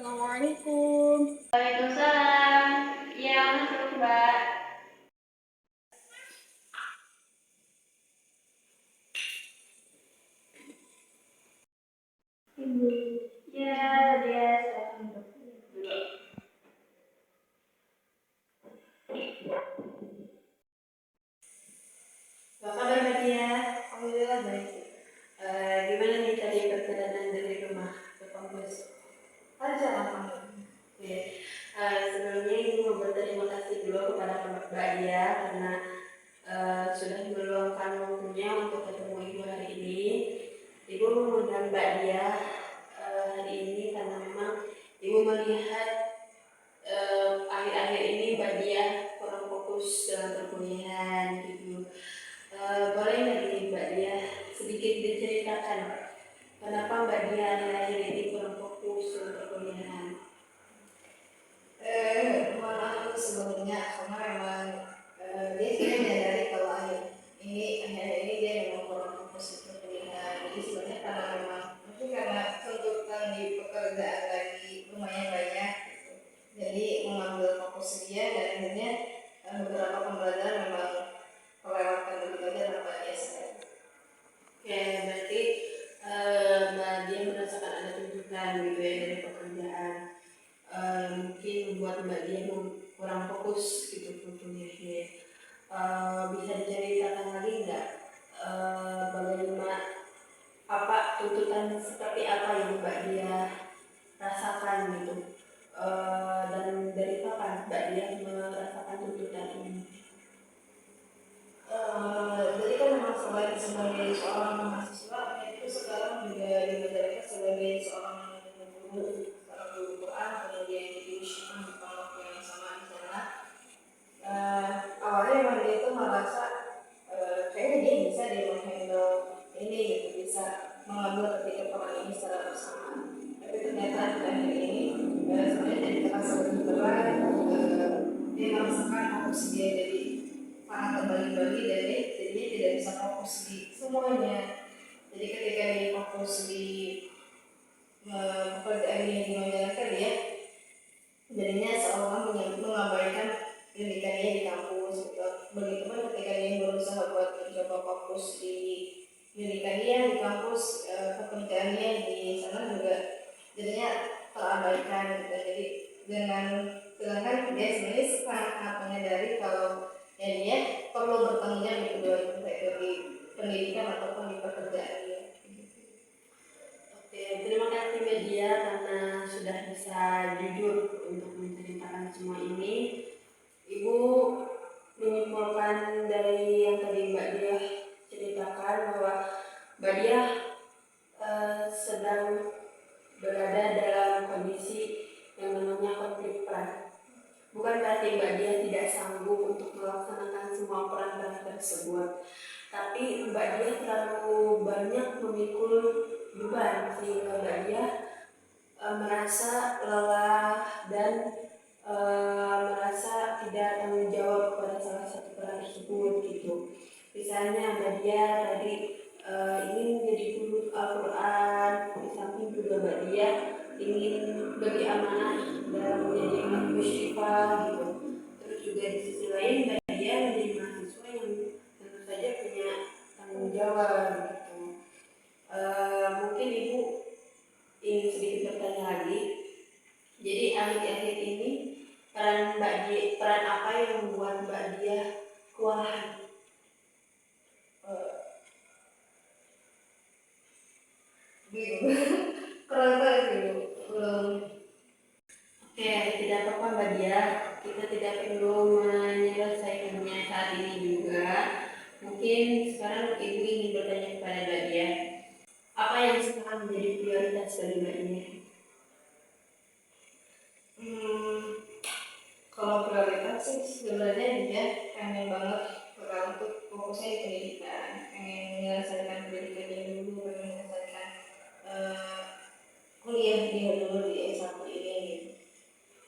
Assalamualaikum. Waalaikumsalam. Iya, masuk, Mbak. Ibu. Iya, dia silakan dulu. Apa kabar Mbak Dia? Alhamdulillah baik. Gimana nih tadi perjalanan dari rumah ke kampus? Aja alhamdulillah. Oke. Sebelumnya Ibu mau berterima kasih dulu kepada Mbak Dia karena sudah meluangkan waktunya untuk ketemu Ibu hari ini. Ibu mengundang Mbak Dia hari ini karena memang Ibu melihat akhir-akhir ini Mbak Dia kurang fokus dalam perkuliahan gitu. Boleh nggak nih Mbak Dia sedikit diceritakan kenapa Mbak Dia akhir-akhir ini kurang fokus dalam perkuliahan? Mohon maaf sebelumnya karena memang dia sudah menyadari kalau akhir-akhir ini dia memang kurang fokus di perkuliahan. Jadi sebenarnya karena memang mungkin karena tuntutan di pekerjaan lagi lumayan banyak gitu. Jadi mengambil fokus dia dan akhirnya beberapa pembelajaran memang kelewatan begitu aja tanpa dia sadar. Oke, berarti Mbak Dia merasakan ada tuntutan gitu ya dari pekerjaan. Mungkin membuat Mbak Dia kurang fokus gitu kuliahnya. Bisa diceritakan lagi nggak bagaimana apa tuntutan seperti apa yang Mbak Dia rasakan gitu, dan dari kapan Mbak Dia merasakan tuntutan ini? Jadi kan memang sebagai seorang mahasiswa itu sekarang juga dimenjadikan sebagai seorang guru, seorang guru Quran, kemudian diusahakan di waktu yang sama di sana. Awalnya memang dia itu merasa kayaknya dia bisa dia menghandle ini gitu, bisa mengambil ketika Quran ini secara bersamaan. Tapi ternyata di akhir ini sebenarnya jadi terasa lebih berat. Dia merasakan fokus dia jadi sangat terbagi-bagi dan jadinya tidak bisa fokus di semuanya. Jadi ketika dia fokus di pekerjaan yang dimenjarakan dia jadinya seolah mengabaikan pendidikannya di kampus gitu. Begitupun ketika dia berusaha buat mencoba fokus di pendidikannya di kampus, pekerjaannya di sana juga jadinya terabaikan gitu. Jadi sedangkan dia sebenarnya sangat menyadari kalau ya dia perlu bertanggung jawab di kedua itu, baik di pendidikan ataupun di pekerjaan dia. Oke, terima kasih media karena sudah bisa jujur untuk menceritakan semua ini. Ibu menyimpulkan dari yang tadi Mbak Dia ceritakan bahwa Mbak Dia sedang berada dalam kondisi yang namanya konflik peran. Bukan berarti Mbak Dia tidak sanggup untuk melaksanakan semua peran-peran tersebut, tapi Mbak Dia terlalu banyak memikul beban sehingga Mbak Dia merasa lelah dan merasa tidak tanggung jawab kepada salah satu peran tersebut gitu. Misalnya Mbak Dia tadi ingin menjadi guru Al-Quran, di samping juga Mbak Dia ingin bagi amanah dalam menjadi imam musyrifah gitu. Terus juga di sisi lain Mbak Dia menjadi mahasiswa yang tentu saja punya tanggung jawab gitu. Mungkin Ibu ingin sedikit bertanya lagi. Jadi akhir-akhir ini peran apa yang membuat Mbak Dia kewalahan? Kurang tahu dulu belum. Oke, tidak apa-apa Mbak Dia. Kita tidak perlu menyelesaikannya saat ini juga. Mungkin sekarang Ibu ingin bertanya kepada Mbak Dia. Apa yang sekarang menjadi prioritas bagi Mbak Dia? Kalau prioritas sih sebenarnya dia pengen banget untuk fokusnya di pendidikan, pengen menyelesaikan pendidikannya dulu, pengen menyelesaikan kuliah dia dulu di S1 ini gitu.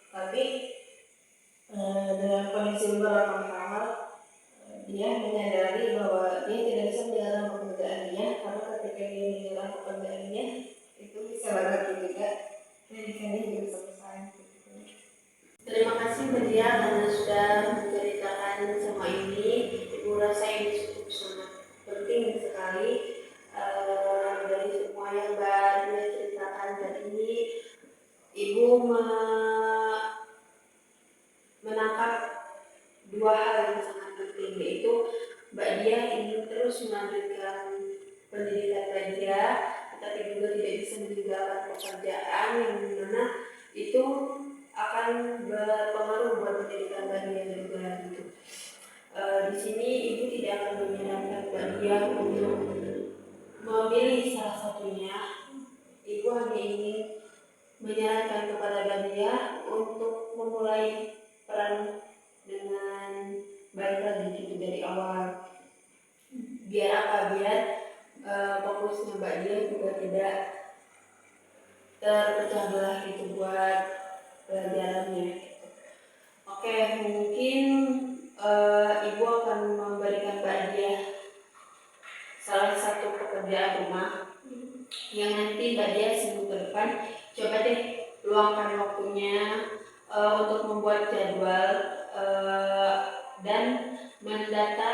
Tapi dengan kondisi beberapa hal dia menyadari bahwa dia tidak bisa menjalankan pekerjaannya karena ketika dia menjalankan pekerjaannya itu bisa lagi juga pendidikannya juga bisa sekali dari semua yang Mbak Dia ceritakan tadi ini. Ibu menangkap dua hal yang sangat penting, yaitu Mbak Dia ingin terus melanjutkan pendidikan Mbak Dia, tetapi juga tidak bisa meninggalkan pekerjaan yang mana itu akan berpengaruh buat pendidikan Mbak Dia juga gitu. Di sini ibu tidak akan menyarankan Mbak Dia untuk memilih salah satunya. Ibu hanya ingin menyarankan kepada Mbak Dia untuk memulai peran dengan baik lagi gitu dari awal. Biar apa? Biar fokusnya Mbak Dia juga tidak terpecah belah gitu buat pelajarannya gitu. Oke, mungkin ibu akan memberikan Mbak Dia salah satu pekerjaan rumah yang nanti Mbak Dia seminggu ke depan coba deh luangkan waktunya untuk membuat jadwal dan mendata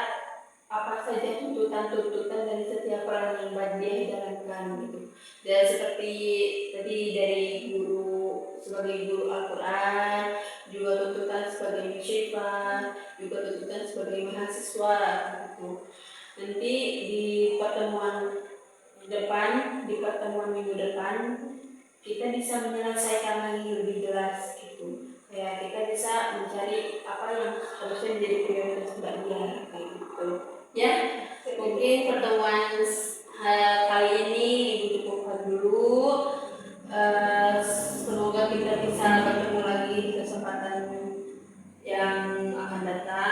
apa saja tuntutan-tuntutan dari setiap peran yang Mbak Dia jalankan gitu. Dan seperti tadi dari guru sebagai guru Al-Quran, juga tuntutan sebagai musyrifah, juga tuntutan sebagai mahasiswa gitu. Nanti di pertemuan minggu depan kita bisa menyelesaikan lagi lebih jelas gitu. Kayak kita bisa mencari apa yang harusnya menjadi prioritas Mbak Dia kayak gitu. Ya, mungkin pertemuan kali ini Ibu cukupkan dulu. Semoga kita bisa bertemu lagi di kesempatan yang akan datang.